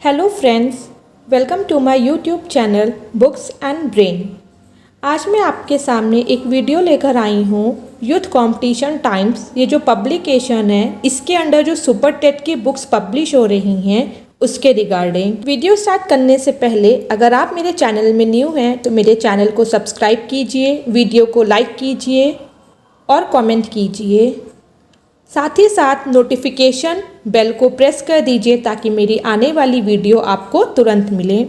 Hello friends, welcome to my YouTube channel books and brain. आज मैं आपके सामने एक वीडियो लेकर आई हूँ यूथ कंपटीशन टाइम्स। ये जो पब्लिकेशन है, इसके अंडर जो सुपर टेट की बुक्स पब्लिश हो रही हैं उसके रिगार्डिंग। वीडियो स्टार्ट करने से पहले अगर आप मेरे चैनल में न्यू हैं तो मेरे चैनल को सब्सक्राइब कीजिए, वीडियो को लाइक कीजिए और कमेंट कीजिए। साथ ही साथ नोटिफिकेशन बेल को प्रेस कर दीजिए ताकि मेरी आने वाली वीडियो आपको तुरंत मिले।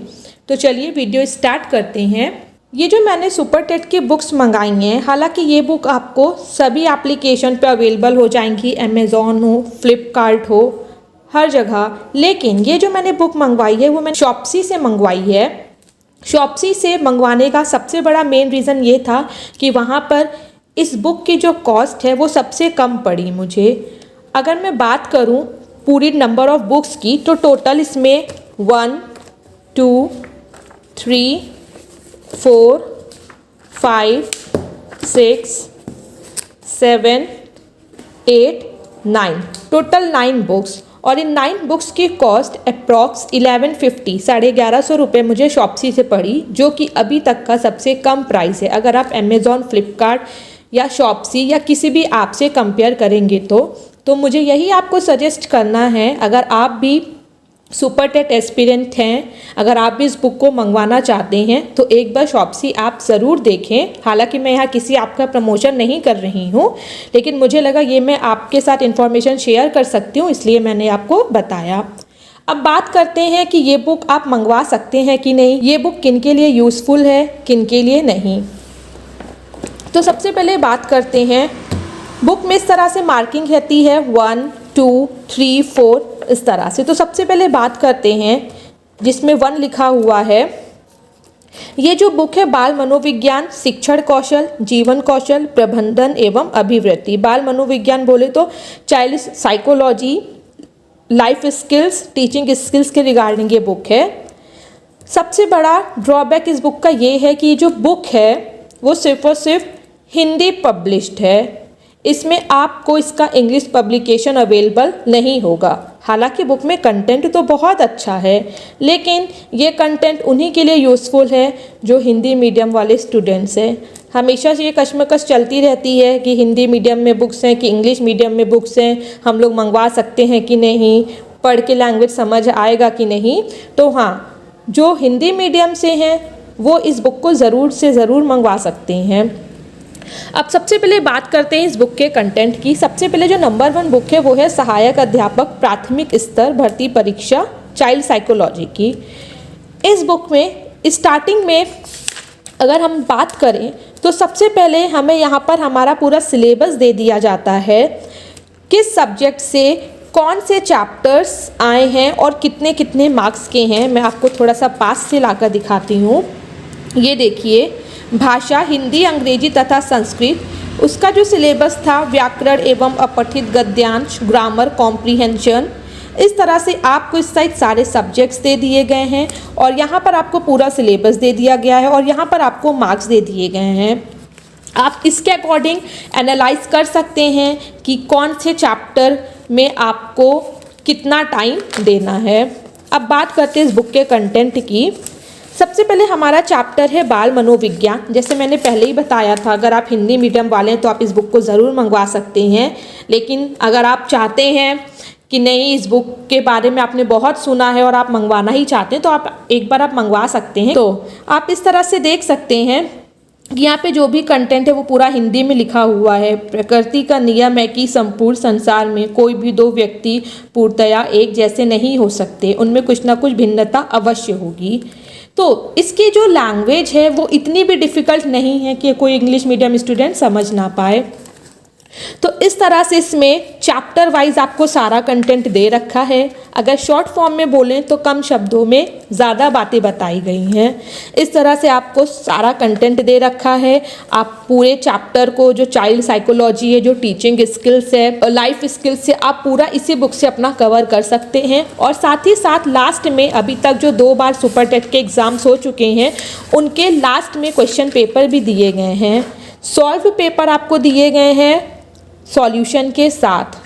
तो चलिए वीडियो स्टार्ट करते हैं। ये जो मैंने सुपर टेट की बुक्स मंगाई हैं, हालांकि ये बुक आपको सभी एप्लीकेशन पे अवेलेबल हो जाएंगी, अमेज़ॉन हो, फ्लिपकार्ट हो, हर जगह। लेकिन ये जो मैंने बुक मंगवाई है वो मैंने शॉप्सी से मंगवाई है। शॉप्सी से मंगवाने का सबसे बड़ा मेन रीज़न ये था कि वहाँ पर इस बुक की जो कॉस्ट है वो सबसे कम पड़ी मुझे। अगर मैं बात करूं पूरी नंबर ऑफ़ बुक्स की तो टोटल इसमें 1 2 3 4 5 6 7 8 9 टोटल 9 बुक्स, और इन 9 बुक्स की कॉस्ट अप्रॉक्स 1150 1150 रुपये मुझे शॉप्सी से पड़ी, जो कि अभी तक का सबसे कम प्राइस है। अगर आप अमेज़ॉन, फ्लिपकार्ट या शॉप्सी या किसी भी ऐप से कंपेयर करेंगे तो मुझे यही आपको सजेस्ट करना है। अगर आप भी सुपर टेट एस्पिरेंट हैं, अगर आप भी इस बुक को मंगवाना चाहते हैं तो एक बार शॉप्सी ऐप ज़रूर देखें। हालांकि मैं यहाँ किसी ऐप का प्रमोशन नहीं कर रही हूँ, लेकिन मुझे लगा ये मैं आपके साथ इन्फॉर्मेशन शेयर कर सकती हूँ, इसलिए मैंने आपको बताया। अब बात करते हैं कि ये बुक आप मंगवा सकते हैं कि नहीं, ये बुक किन के लिए यूज़फुल है, किन के लिए नहीं। तो सबसे पहले बात करते हैं, बुक में इस तरह से मार्किंग रहती है 1 2 3 4 इस तरह से। तो सबसे पहले बात करते हैं जिसमें 1 लिखा हुआ है। ये जो बुक है बाल मनोविज्ञान, शिक्षण कौशल, जीवन कौशल, प्रबंधन एवं अभिवृत्ति। बाल मनोविज्ञान बोले तो child psychology, life skills, teaching skills के रिगार्डिंग ये बुक है। सबसे बड़ा ड्रॉबैक इस बुक का ये है कि जो बुक है वो सिर्फ और सिर्फ हिंदी पब्लिश्ड है। इसमें आपको इसका इंग्लिश पब्लिकेशन अवेलेबल नहीं होगा। हालांकि बुक में कंटेंट तो बहुत अच्छा है, लेकिन ये कंटेंट उन्हीं के लिए यूज़फुल है जो हिंदी मीडियम वाले स्टूडेंट्स हैं। हमेशा से ये कश्मकश चलती रहती है कि हिंदी मीडियम में बुक्स हैं कि इंग्लिश मीडियम में बुक्स हैं, हम लोग मंगवा सकते हैं कि नहीं, पढ़ के लैंग्वेज समझ आएगा कि नहीं। तो हाँ, जो हिंदी मीडियम से हैं वो इस बुक को ज़रूर से ज़रूर मंगवा सकते हैं। अब सबसे पहले बात करते हैं इस बुक के कंटेंट की। सबसे पहले जो नंबर 1 बुक है वो है सहायक अध्यापक प्राथमिक स्तर भर्ती परीक्षा चाइल्ड साइकोलॉजी की। इस बुक में स्टार्टिंग में अगर हम बात करें तो सबसे पहले हमें यहाँ पर हमारा पूरा सिलेबस दे दिया जाता है, किस सब्जेक्ट से कौन से चैप्टर्स आए हैं और कितने कितने मार्क्स के हैं। मैं आपको थोड़ा सा पास से लाकर दिखाती हूँ। ये देखिए, भाषा हिंदी, अंग्रेजी तथा संस्कृत। उसका जो सिलेबस था व्याकरण एवं अपठित गद्यांश, ग्रामर, कॉम्प्रीहेंशन। इस तरह से आपको इस साइड सारे सब्जेक्ट्स दे दिए गए हैं और यहाँ पर आपको पूरा सिलेबस दे दिया गया है और यहाँ पर आपको मार्क्स दे दिए गए हैं। आप इसके अकॉर्डिंग एनालाइज कर सकते हैं कि कौन से चैप्टर में आपको कितना टाइम देना है। अब बात करते हैं इस बुक के कंटेंट की। सबसे पहले हमारा चैप्टर है बाल मनोविज्ञान। जैसे मैंने पहले ही बताया था, अगर आप हिंदी मीडियम वाले हैं तो आप इस बुक को ज़रूर मंगवा सकते हैं। लेकिन अगर आप चाहते हैं कि नहीं, इस बुक के बारे में आपने बहुत सुना है और आप मंगवाना ही चाहते हैं, तो आप एक बार आप मंगवा सकते हैं। तो आप इस तरह से देख सकते हैं कि यहाँ पे जो भी कंटेंट है वो पूरा हिंदी में लिखा हुआ है। प्रकृति का नियम है कि संपूर्ण संसार में कोई भी 2 व्यक्ति पूर्णतया एक जैसे नहीं हो सकते, उनमें कुछ ना कुछ भिन्नता अवश्य होगी। तो इसकी जो लैंग्वेज है वो इतनी भी डिफ़िकल्ट नहीं है कि कोई इंग्लिश मीडियम स्टूडेंट समझ ना पाए। तो इस तरह से इसमें चैप्टर वाइज आपको सारा कंटेंट दे रखा है। अगर शॉर्ट फॉर्म में बोलें तो कम शब्दों में ज़्यादा बातें बताई गई हैं। इस तरह से आपको सारा कंटेंट दे रखा है। आप पूरे चैप्टर को, जो चाइल्ड साइकोलॉजी है, जो टीचिंग स्किल्स है, लाइफ स्किल्स है, आप पूरा इसी बुक से अपना कवर कर सकते हैं। और साथ ही साथ लास्ट में अभी तक जो 2 बार सुपर टेट के एग्ज़ाम्स हो चुके हैं उनके लास्ट में क्वेश्चन पेपर भी दिए गए हैं। सॉल्व पेपर आपको दिए गए हैं सॉल्यूशन के साथ।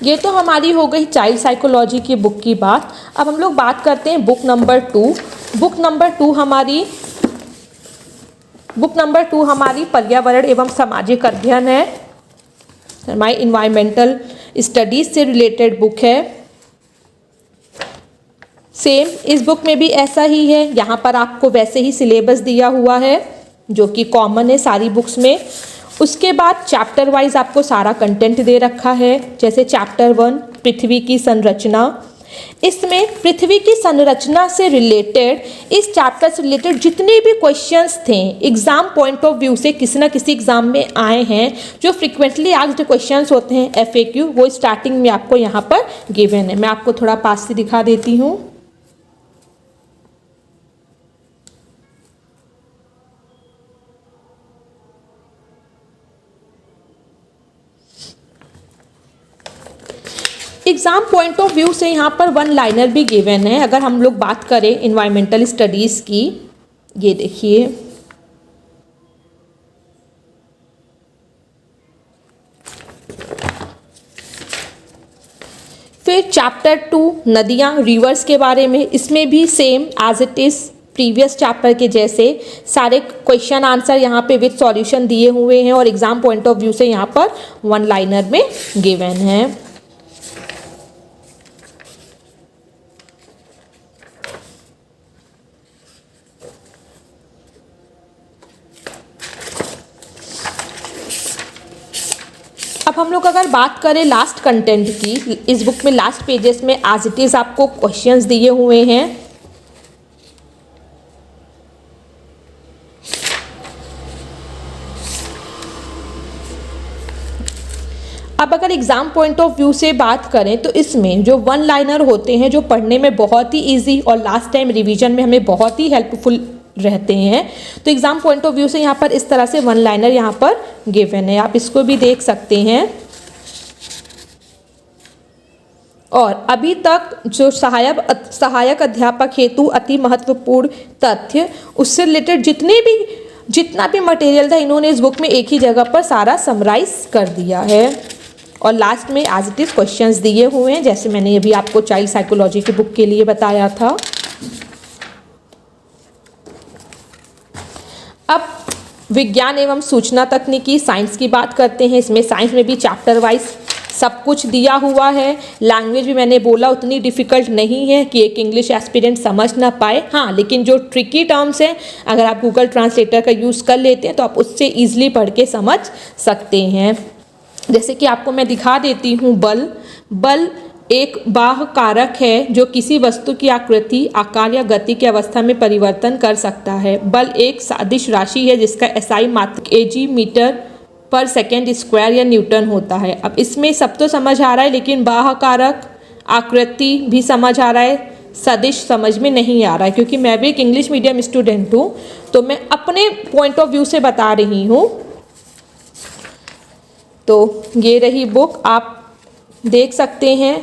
ये तो हमारी हो गई चाइल्ड साइकोलॉजी की बुक की बात। अब हम लोग बात करते हैं बुक नंबर 2। बुक नंबर 2 हमारी पर्यावरण एवं सामाजिक अध्ययन है, हमारी इन्वायरमेंटल स्टडीज से रिलेटेड बुक है। सेम इस बुक में भी ऐसा ही है, यहाँ पर आपको वैसे ही सिलेबस दिया हुआ है जो कि कॉमन है सारी बुक्स में। उसके बाद चैप्टर वाइज आपको सारा कंटेंट दे रखा है। जैसे चैप्टर 1 पृथ्वी की संरचना, इसमें पृथ्वी की संरचना से रिलेटेड, इस चैप्टर से रिलेटेड जितने भी क्वेश्चंस थे एग्जाम पॉइंट ऑफ व्यू से किसी ना किसी एग्जाम में आए हैं, जो फ्रिक्वेंटली आस्क्ड क्वेश्चंस होते हैं FAQ, वो स्टार्टिंग में आपको यहाँ पर गिवन है। मैं आपको थोड़ा पास से दिखा देती हूँ। एग्जाम पॉइंट ऑफ व्यू से यहाँ पर वन लाइनर भी गिवन है। अगर हम लोग बात करें इन्वायरमेंटल स्टडीज की, ये देखिए, फिर चैप्टर 2 नदियाँ रिवर्स के बारे में, इसमें भी same as it is previous chapter के जैसे सारे क्वेश्चन आंसर यहाँ पे विद सॉल्यूशन दिए हुए हैं और एग्जाम पॉइंट ऑफ व्यू से यहाँ पर वन लाइनर में गिवन है। अब हम लोग अगर बात करें लास्ट कंटेंट की, इस बुक में लास्ट पेजेस में एज इट इज आपको क्वेश्चंस दिए हुए हैं। अब अगर एग्जाम पॉइंट ऑफ व्यू से बात करें तो इसमें जो वन लाइनर होते हैं, जो पढ़ने में बहुत ही इजी और लास्ट टाइम रिवीजन में हमें बहुत ही हेल्पफुल रहते हैं, तो एग्जाम पॉइंट ऑफ व्यू से यहाँ पर इस तरह से वन लाइनर यहाँ पर गिवन है, आप इसको भी देख सकते हैं। और अभी तक जो सहायक अध्यापक हेतु अति महत्वपूर्ण तथ्य, उससे रिलेटेड जितना भी मटेरियल था इन्होंने इस बुक में एक ही जगह पर सारा समराइज कर दिया है। और लास्ट में एज इट इज क्वेश्चंस दिए हुए हैं, जैसे मैंने अभी आपको चाइल्ड साइकोलॉजी की बुक के लिए बताया था। अब विज्ञान एवं सूचना तकनीकी साइंस की बात करते हैं। इसमें साइंस में भी चैप्टर वाइज सब कुछ दिया हुआ है। लैंग्वेज भी मैंने बोला उतनी डिफ़िकल्ट नहीं है कि एक इंग्लिश एस्पिरेंट समझ ना पाए, हाँ, लेकिन जो ट्रिकी टर्म्स हैं अगर आप गूगल ट्रांसलेटर का यूज़ कर लेते हैं तो आप उससे ईजिली पढ़ के समझ सकते हैं। जैसे कि आपको मैं दिखा देती हूँ, बल एक बाह्य कारक है जो किसी वस्तु की आकृति, आकार या गति की अवस्था में परिवर्तन कर सकता है। बल एक सदिश राशि है जिसका SI मात्रक kg मीटर पर सेकेंड स्क्वायर या न्यूटन होता है। अब इसमें सब तो समझ आ रहा है, लेकिन बाह्य कारक, आकृति भी समझ आ रहा है, सदिश समझ में नहीं आ रहा है, क्योंकि मैं भी एक इंग्लिश मीडियम स्टूडेंट हूँ तो मैं अपने पॉइंट ऑफ व्यू से बता रही हूँ। तो ये रही बुक, आप देख सकते हैं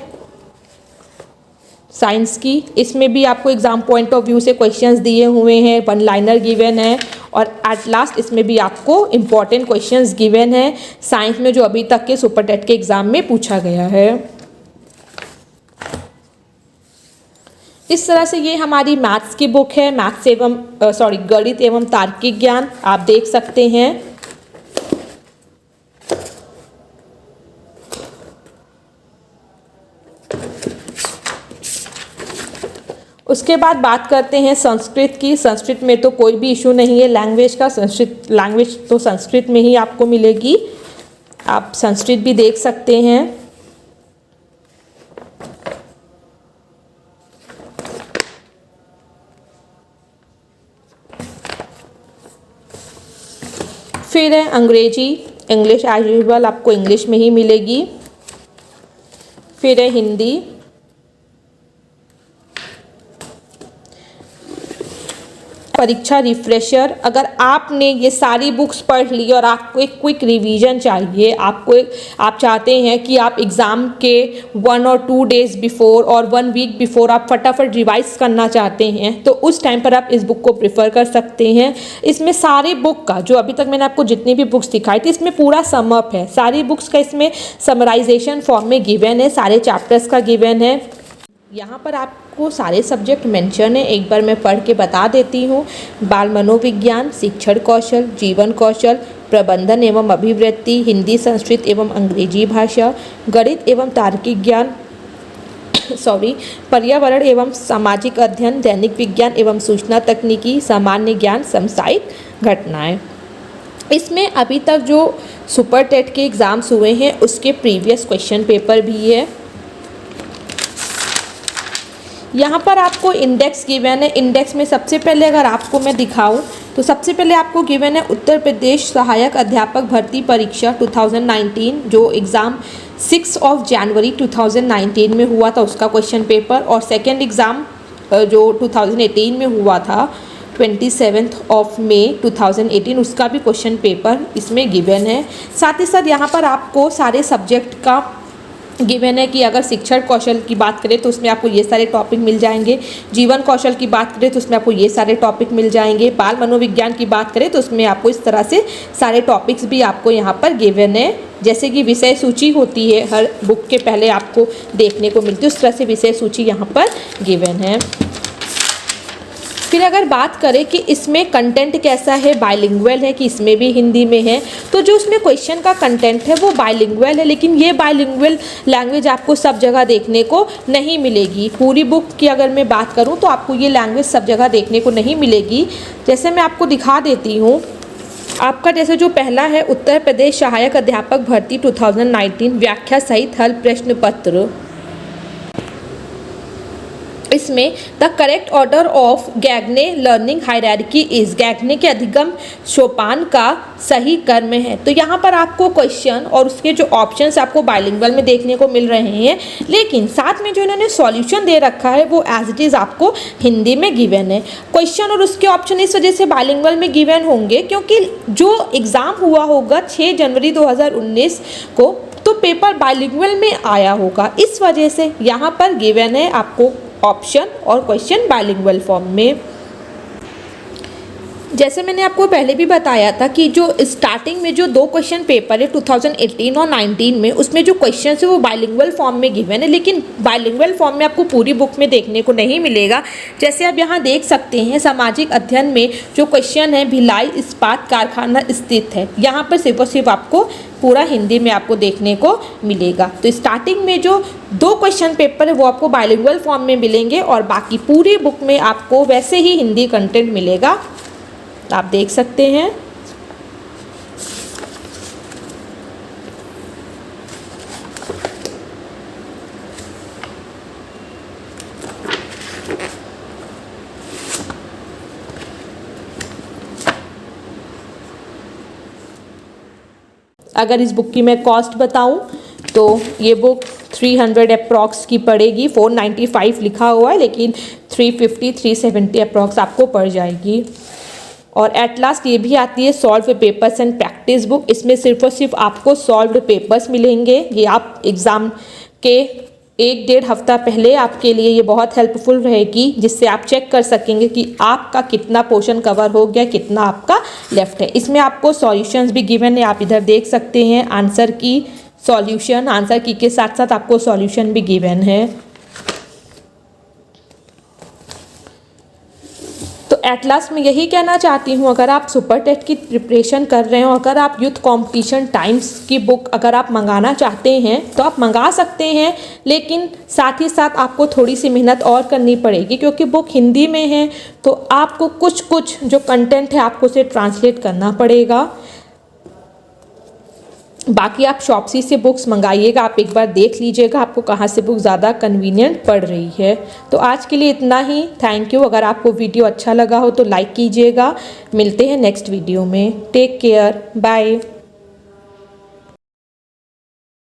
साइंस की। इसमें भी आपको एग्जाम पॉइंट ऑफ व्यू से क्वेश्चंस दिए हुए हैं, वन लाइनर गिवन है और एट लास्ट इसमें भी आपको इम्पॉर्टेंट क्वेश्चंस गिवन है साइंस में, जो अभी तक के सुपर टेट के एग्जाम में पूछा गया है। इस तरह से ये हमारी मैथ्स की बुक है, गणित एवं तार्किक ज्ञान, आप देख सकते हैं। उसके बाद बात करते हैं संस्कृत की। संस्कृत में तो कोई भी इशू नहीं है लैंग्वेज का, लैंग्वेज तो संस्कृत में ही आपको मिलेगी, आप संस्कृत भी देख सकते हैं। फिर है अंग्रेजी, इंग्लिश एज यूजुअल आपको इंग्लिश में ही मिलेगी। फिर है हिंदी, परीक्षा रिफ्रेशर, अगर आपने ये सारी बुक्स पढ़ ली और आपको एक क्विक रिवीजन चाहिए, आप चाहते हैं कि आप एग्ज़ाम के 1 और 2 डेज़ बिफोर और 1 वीक बिफोर आप फटाफट रिवाइज करना चाहते हैं, तो उस टाइम पर आप इस बुक को प्रेफर कर सकते हैं। इसमें सारी बुक का जो अभी तक मैंने आपको जितनी भी बुक्स दिखाई थी, इसमें पूरा समअप है। सारी बुक्स का इसमें समराइजेशन फॉर्म में गिवन है, सारे चैप्टर्स का गिवन है। यहाँ पर आपको सारे सब्जेक्ट मेंशन है, एक बार मैं पढ़ के बता देती हूँ। बाल मनोविज्ञान, शिक्षण कौशल, जीवन कौशल, प्रबंधन एवं अभिवृत्ति, हिंदी, संस्कृत एवं अंग्रेजी भाषा, गणित एवं तार्किक ज्ञान, पर्यावरण एवं सामाजिक अध्ययन, दैनिक विज्ञान एवं सूचना तकनीकी, सामान्य ज्ञान, समसामयिक घटनाएं। इसमें अभी तक जो सुपर टेट के एग्ज़ाम्स हुए हैं उसके प्रीवियस क्वेश्चन पेपर भी है। यहाँ पर आपको इंडेक्स गिवन है। इंडेक्स में सबसे पहले अगर आपको मैं दिखाऊं तो सबसे पहले आपको गिवन है उत्तर प्रदेश सहायक अध्यापक भर्ती परीक्षा 2019, जो एग्ज़ाम 6 जनवरी 2019 में हुआ था, उसका क्वेश्चन पेपर। और सेकेंड एग्ज़ाम जो 2018 में हुआ था 27 मई 2018, उसका भी क्वेश्चन पेपर इसमें गिवन है। साथ ही साथ यहाँ पर आपको सारे सब्जेक्ट का गिवन है कि अगर शिक्षण कौशल की बात करें तो उसमें आपको ये सारे टॉपिक मिल जाएंगे, जीवन कौशल की बात करें तो उसमें आपको ये सारे टॉपिक मिल जाएंगे, बाल मनोविज्ञान की बात करें तो उसमें आपको इस तरह से सारे टॉपिक्स भी आपको यहाँ पर गिवन है। जैसे कि विषय सूची होती है हर बुक के पहले आपको देखने को मिलती है, उस तरह से विषय सूची यहाँ पर गिवन है। फिर अगर बात करें कि इसमें कंटेंट कैसा है, बाइलिंगुअल है कि इसमें भी हिंदी में है, तो जो उसमें क्वेश्चन का कंटेंट है वो बाइलिंगुअल है, लेकिन ये बाइलिंगुअल लैंग्वेज आपको सब जगह देखने को नहीं मिलेगी। पूरी बुक की अगर मैं बात करूँ तो आपको ये लैंग्वेज सब जगह देखने को नहीं मिलेगी। जैसे मैं आपको दिखा देती हूँ, आपका जैसे जो पहला है उत्तर प्रदेश सहायक अध्यापक भर्ती 2019 व्याख्या सहित हल प्रश्न पत्र। इसमें the correct order of Gagne learning hierarchy is, Gagne के अधिगम सोपान का सही क्रम है। तो यहाँ पर आपको क्वेश्चन और उसके जो ऑप्शंस आपको बाइलिंगुअल में देखने को मिल रहे हैं, लेकिन साथ में जो इन्होंने सॉल्यूशन दे रखा है वो एज इट इज़ आपको हिंदी में गिवन है। क्वेश्चन और उसके ऑप्शन इस वजह से बाइलिंगुअल में गिवन होंगे क्योंकि जो एग्ज़ाम हुआ होगा 6 जनवरी 2019 को, तो पेपर बाइलिंगुअल में आया होगा, इस वजह से यहाँ पर गिवन है आपको ऑप्शन और क्वेश्चन बाइलिंगुअल फॉर्म में। जैसे मैंने आपको पहले भी बताया था कि जो स्टार्टिंग में जो 2 क्वेश्चन पेपर है 2018 और 19 में, उसमें जो क्वेश्चन है वो बाइलिंगुअल फॉर्म में गिवन है, लेकिन बाइलिंगुअल फॉर्म में आपको पूरी बुक में देखने को नहीं मिलेगा। जैसे आप यहाँ देख सकते हैं सामाजिक अध्ययन में जो क्वेश्चन है भिलाई इस्पात कारखाना स्थित है, यहाँ पर सिर्फ और सिर्फ आपको पूरा हिंदी में आपको देखने को मिलेगा। तो स्टार्टिंग में जो 2 क्वेश्चन पेपर है वो आपको बाइलिंगुअल फॉर्म में मिलेंगे और बाकी पूरी बुक में आपको वैसे ही हिंदी कंटेंट मिलेगा, आप देख सकते हैं। अगर इस बुक की मैं कॉस्ट बताऊं तो ये बुक 300 अप्रॉक्स की पड़ेगी। 495 लिखा हुआ है लेकिन 350 370 अप्रॉक्स आपको पड़ जाएगी। और एट लास्ट ये भी आती है solve papers and practice book. इसमें सिर्फ और सिर्फ आपको सॉल्व्ड पेपर्स मिलेंगे। ये आप एग्ज़ाम के 1-1.5 हफ्ता पहले आपके लिए ये बहुत हेल्पफुल रहेगी, जिससे आप चेक कर सकेंगे कि आपका कितना पोर्शन कवर हो गया, कितना आपका लेफ्ट है। इसमें आपको सॉल्यूशंस भी गिवन है, आप इधर देख सकते हैं। आंसर की सॉल्यूशन, आंसर की के साथ साथ आपको सॉल्यूशन भी गिवन है। तो एट लास्ट मैं यही कहना चाहती हूँ, अगर आप सुपर टेट की प्रिपरेशन कर रहे हो, अगर आप यूथ कंपटीशन टाइम्स की बुक अगर आप मंगाना चाहते हैं तो आप मंगा सकते हैं, लेकिन साथ ही साथ आपको थोड़ी सी मेहनत और करनी पड़ेगी क्योंकि बुक हिंदी में है, तो आपको कुछ जो कंटेंट है आपको उसे ट्रांसलेट करना पड़ेगा। बाकी आप शॉप्सी से बुक्स मंगाइएगा, आप एक बार देख लीजिएगा आपको कहाँ से बुक ज़्यादा कन्वीनियंट पड़ रही है। तो आज के लिए इतना ही, थैंक यू। अगर आपको वीडियो अच्छा लगा हो तो लाइक कीजिएगा। मिलते हैं नेक्स्ट वीडियो में। Take care, bye.